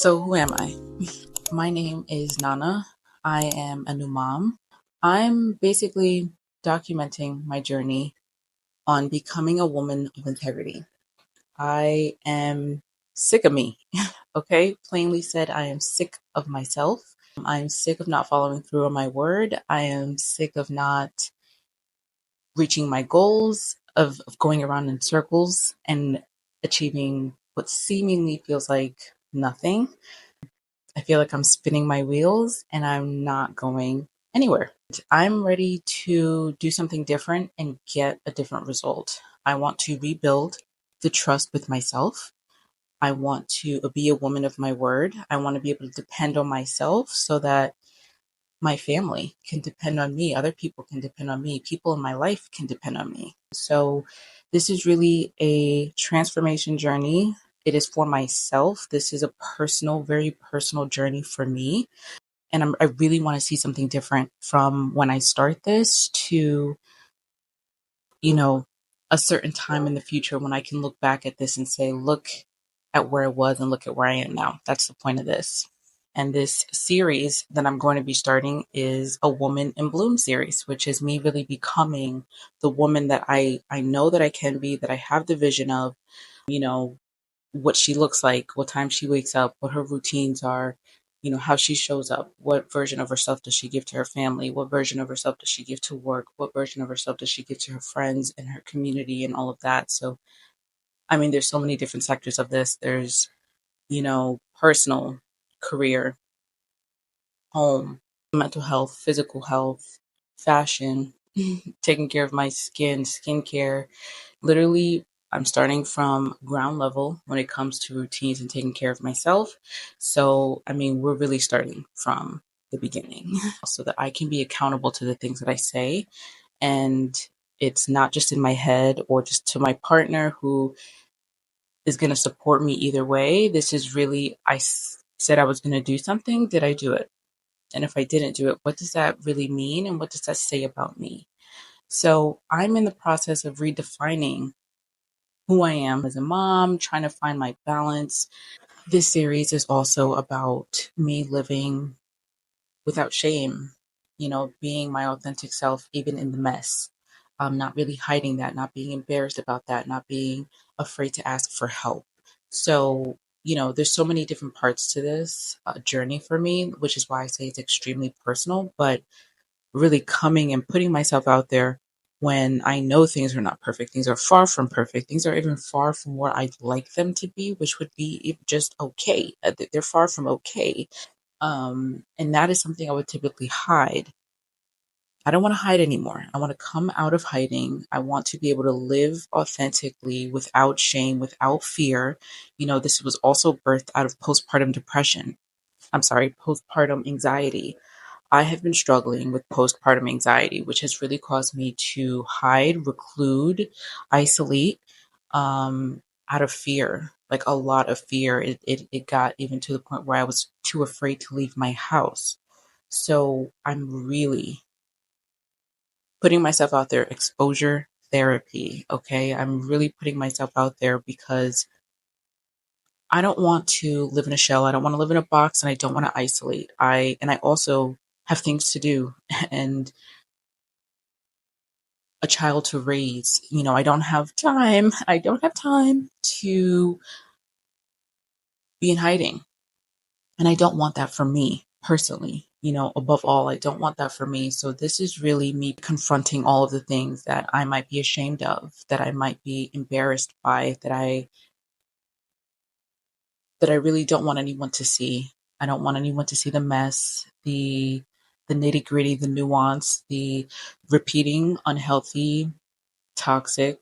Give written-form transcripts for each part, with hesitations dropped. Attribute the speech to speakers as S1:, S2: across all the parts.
S1: So, who am I? My name is Nana. I am a new mom. I'm basically documenting my journey on becoming a woman of integrity. I am sick of me, okay? Plainly said, I am sick of myself. I'm sick of not following through on my word. I am sick of not reaching my goals, of going around in circles and achieving what seemingly feels like nothing. I feel like I'm spinning my wheels and I'm not going anywhere. I'm ready to do something different and get a different result. I want to rebuild the trust with myself. I want to be a woman of my word. I want to be able to depend on myself so that my family can depend on me. Other people can depend on me. People in my life can depend on me. So this is really a transformation journey. It is for myself. This is a personal, very personal journey for me. And I really want to see something different from when I start this to, you know, a certain time in the future when I can look back at this and say, look at where I was and look at where I am now. That's the point of this. And this series that I'm going to be starting is a Woman in Bloom series, which is me really becoming the woman that I know that I can be, that I have the vision of, you know, what she looks like, what time she wakes up, what her routines are, how she shows up, what version of herself does she give to her family, what version of herself does she give to work, what version of herself does she give to her friends and her community and all of that. So, I mean, there's so many different sectors of this. There's, personal, career, home, mental health, physical health, fashion, taking care of my skin, skincare. Literally, I'm starting from ground level when it comes to routines and taking care of myself. So, I mean, we're really starting from the beginning so that I can be accountable to the things that I say. And it's not just in my head or just to my partner who is going to support me either way. This is really, said I was going to do something. Did I do it? And if I didn't do it, what does that really mean? And what does that say about me? So I'm in the process of redefining who I am as a mom, trying to find my balance. This series is also about me living without shame, being my authentic self, even in the mess. Not really hiding that, not being embarrassed about that, not being afraid to ask for help. So, there's so many different parts to this journey for me, which is why I say it's extremely personal, but really coming and putting myself out there when I know things are not perfect. Things are far from perfect. Things are even far from where I'd like them to be, which would be just okay. They're far from okay. And that is something I would typically hide. I don't want to hide anymore. I want to come out of hiding. I want to be able to live authentically without shame, without fear. This was also birthed out of postpartum depression. I'm sorry, postpartum anxiety. I have been struggling with postpartum anxiety, which has really caused me to hide, reclude, isolate, out of fear, like a lot of fear. It got even to the point where I was too afraid to leave my house. So I'm really putting myself out there, exposure therapy. Okay. I'm really putting myself out there because I don't want to live in a shell. I don't want to live in a box and I don't want to isolate. I also have things to do and a child to raise. I don't have time. I don't have time to be in hiding. And I don't want that for me personally. Above all, I don't want that for me. So this is really me confronting all of the things that I might be ashamed of, that I might be embarrassed by, that I really don't want anyone to see. I don't want anyone to see the mess, the nitty gritty, the nuance, the repeating unhealthy, toxic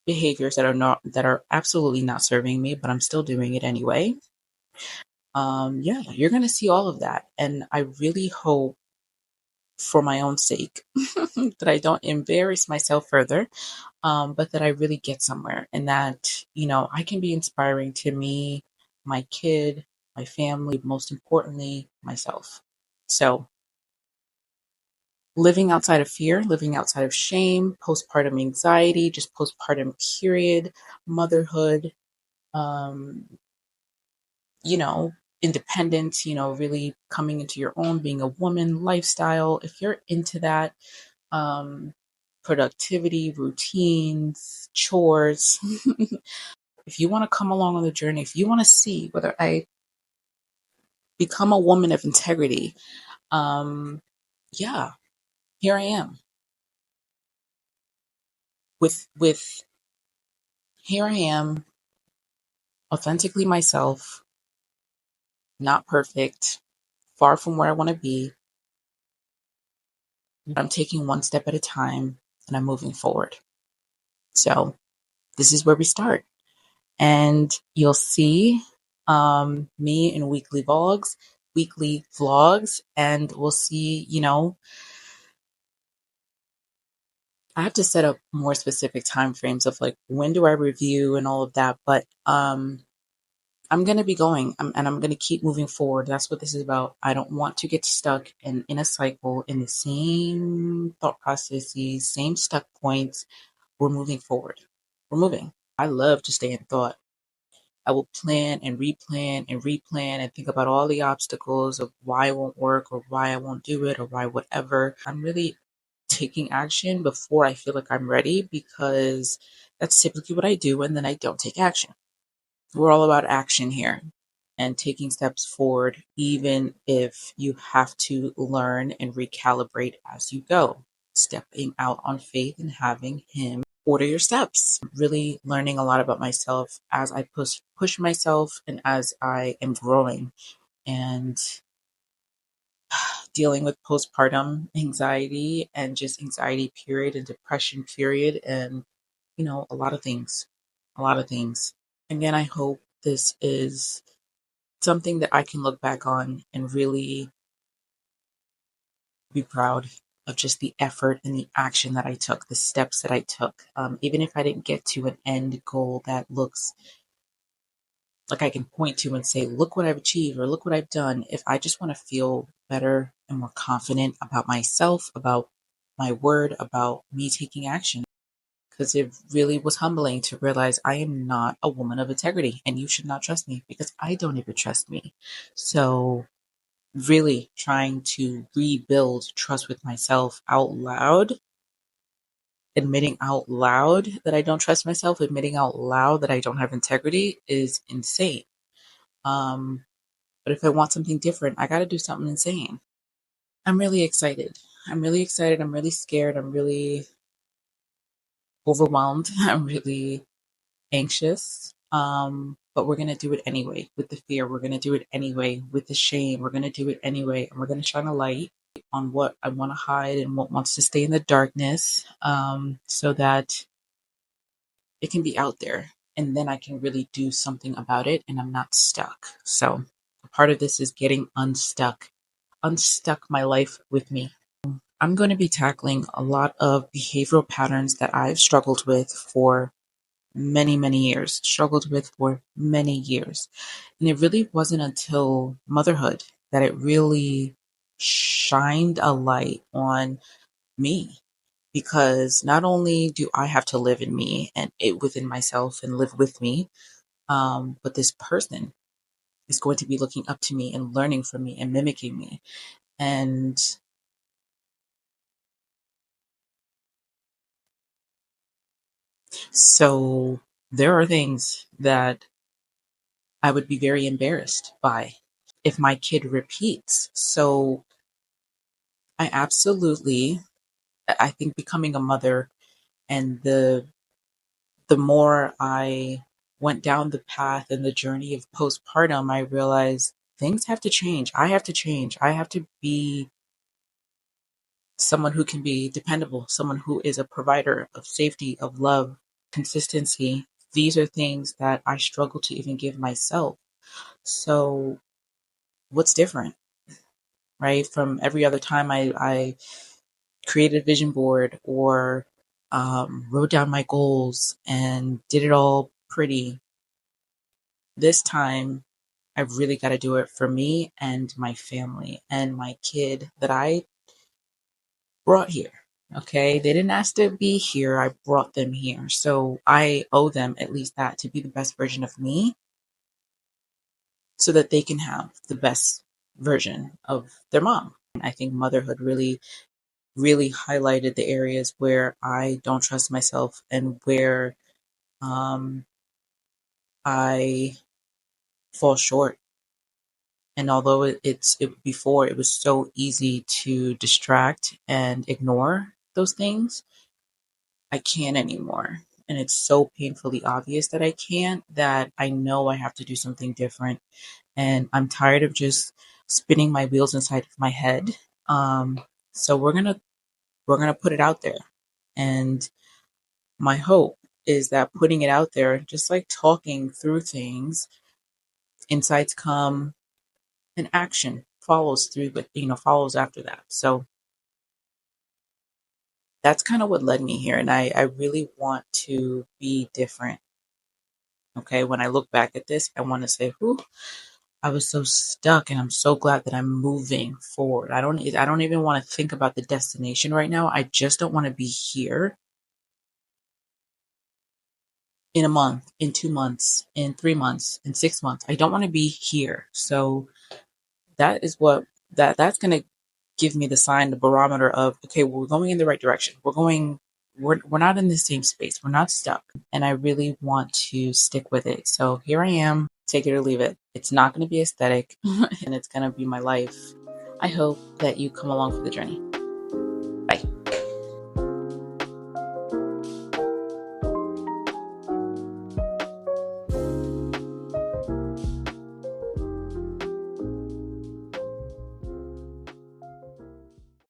S1: behaviors that are absolutely not serving me, but I'm still doing it anyway. Yeah, you're gonna see all of that. And I really hope for my own sake that I don't embarrass myself further, but that I really get somewhere and that, I can be inspiring to me, my kid, my family, most importantly, myself. So living outside of fear, living outside of shame, postpartum anxiety, just postpartum period, motherhood, um, you know, independence, really coming into your own, being a woman lifestyle, if you're into that, um, productivity, routines, chores, if you want to come along on the journey, if you want to see whether I become a woman of integrity, um, yeah, here I am with here I am, authentically myself, not perfect, far from where I want to be. I'm taking one step at a time and I'm moving forward. So this is where we start. And you'll see me in weekly vlogs, and we'll see, I have to set up more specific time frames of like when do I review and all of that, but I'm going to be going and I'm going to keep moving forward. That's what this is about. I don't want to get stuck in a cycle in the same thought processes, same stuck points. We're moving forward. We're moving. I love to stay in thought. I will plan and replan and replan and think about all the obstacles of why it won't work or why I won't do it or why whatever. I'm really taking action before I feel like I'm ready, because that's typically what I do, and then I don't take action. We're all about action here and taking steps forward, even if you have to learn and recalibrate as you go. Stepping out on faith and having Him order your steps. Really learning a lot about myself as I push myself and as I am growing, and dealing with postpartum anxiety and just anxiety period and depression period, and a lot of things. A lot of things. Again, I hope this is something that I can look back on and really be proud of, just the effort and the action that I took, the steps that I took. Even if I didn't get to an end goal that looks like I can point to and say, look what I've achieved or look what I've done. If I just want to feel better and more confident about myself, about my word, about me taking action. Because it really was humbling to realize I am not a woman of integrity and you should not trust me, because I don't even trust me. So really trying to rebuild trust with myself out loud, admitting out loud that I don't trust myself, admitting out loud that I don't have integrity is insane. But if I want something different, I got to do something insane. I'm really excited. I'm really excited. I'm really scared. I'm really overwhelmed. I'm really anxious. But we're going to do it anyway with the fear. We're going to do it anyway with the shame. We're going to do it anyway. And we're going to shine a light on what I want to hide and what wants to stay in the darkness, so that it can be out there. And then I can really do something about it and I'm not stuck. So a part of this is getting unstuck my life with me. I'm going to be tackling a lot of behavioral patterns that I've struggled with for many years, And it really wasn't until motherhood that it really shined a light on me. Because not only do I have to live in me and it within myself and live with me, but this person is going to be looking up to me and learning from me and mimicking me. And so there are things that I would be very embarrassed by if my kid repeats. So I think becoming a mother, and the more I went down the path and the journey of postpartum, I realized things have to change. I have to change. I have to be someone who can be dependable, someone who is a provider of safety, of love, consistency. These are things that I struggle to even give myself. So, what's different, right? From every other time I created a vision board or wrote down my goals and did it all pretty. This time, I've really got to do it for me and my family and my kid that I brought here. Okay, they didn't ask to be here. I brought them here. So I owe them at least that, to be the best version of me so that they can have the best version of their mom. I think motherhood really highlighted the areas where I don't trust myself and where um, I fall short. And although before it was so easy to distract and ignore those things, I can't anymore. And it's so painfully obvious that I can't, that I know I have to do something different. And I'm tired of just spinning my wheels inside of my head. Um, so we're gonna put it out there. And my hope is that putting it out there, just like talking through things, insights come and action follows through, but follows after that. So that's kind of what led me here. And I really want to be different. Okay. When I look back at this, I want to say, whew, I was so stuck, and I'm so glad that I'm moving forward. I don't even want to think about the destination right now. I just don't want to be here in a month, in 2 months, in 3 months, in 6 months. I don't want to be here. So that is what that's going to give me the sign, the barometer of, okay, we're going in the right direction. We're not in the same space. We're not stuck. And I really want to stick with it. So here I am, take it or leave it. It's not going to be aesthetic and it's going to be my life. I hope that you come along for the journey.